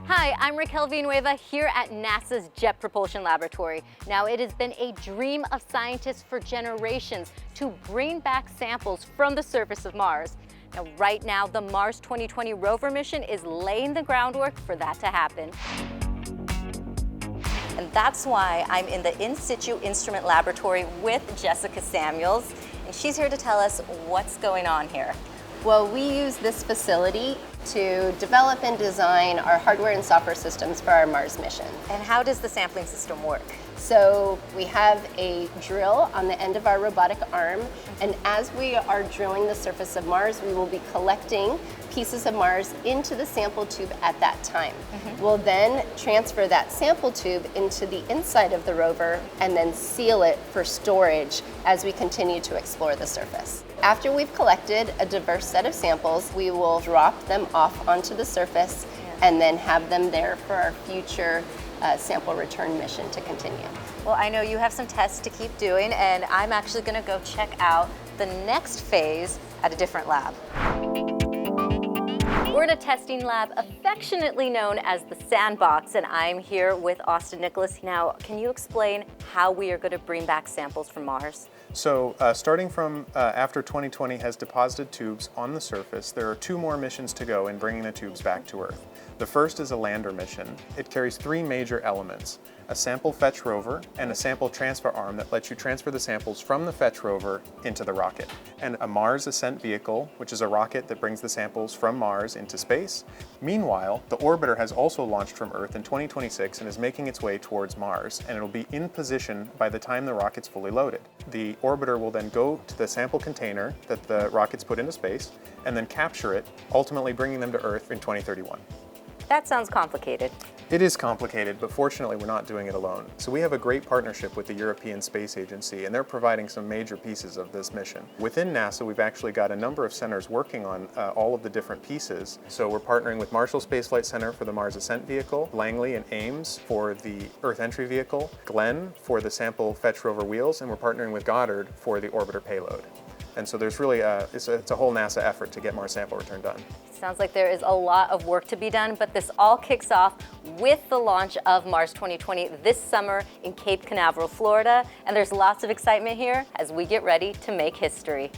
Hi, I'm Raquel Villanueva here at NASA's Jet Propulsion Laboratory. Now, it has been a dream of scientists for generations to bring back samples from the surface of Mars. Now, right now, the Mars 2020 rover mission is laying the groundwork for that to happen. And that's why I'm in the In Situ Instrument Laboratory with Jessica Samuels, and she's here to tell us what's going on here. Well, we use this facility to develop and design our hardware and software systems for our Mars mission. And how does the sampling system work? So we have a drill on the end of our robotic arm, and as we are drilling the surface of Mars, we will be collecting pieces of Mars into the sample tube at that time. We'll then transfer that sample tube into the inside of the rover and then seal it for storage as we continue to explore the surface. After we've collected a diverse set of samples, we will drop them off onto the surface and then have them there for our future sample return mission to continue. Well, I know you have some tests to keep doing, and I'm actually going to go check out the next phase at a different lab. We're in a testing lab affectionately known as the Sandbox, and I'm here with Austin Nicholas. Now, can you explain how we are going to bring back samples from Mars? So starting from after 2020 has deposited tubes on the surface, there are 2 more missions to go in bringing the tubes back to Earth. The first is a lander mission. It carries 3 major elements: a sample fetch rover and a sample transfer arm that lets you transfer the samples from the fetch rover into the rocket, and a Mars ascent vehicle, which is a rocket that brings the samples from Mars into space. Meanwhile, the orbiter has also launched from Earth in 2026 and is making its way towards Mars, and it'll be in position by the time the rocket's fully loaded. The orbiter will then go to the sample container that the rocket's put into space and then capture it, ultimately bringing them to Earth in 2031. That sounds complicated. It is complicated, but fortunately we're not doing it alone. So we have a great partnership with the European Space Agency, and they're providing some major pieces of this mission. Within NASA, we've actually got a number of centers working on all of the different pieces. So we're partnering with Marshall Space Flight Center for the Mars Ascent Vehicle, Langley and Ames for the Earth Entry Vehicle, Glenn for the sample fetch rover wheels, and we're partnering with Goddard for the orbiter payload. And so there's really it's a whole NASA effort to get Mars sample return done. Sounds like there is a lot of work to be done, but this all kicks off with the launch of Mars 2020 this summer in Cape Canaveral, Florida. And there's lots of excitement here as we get ready to make history.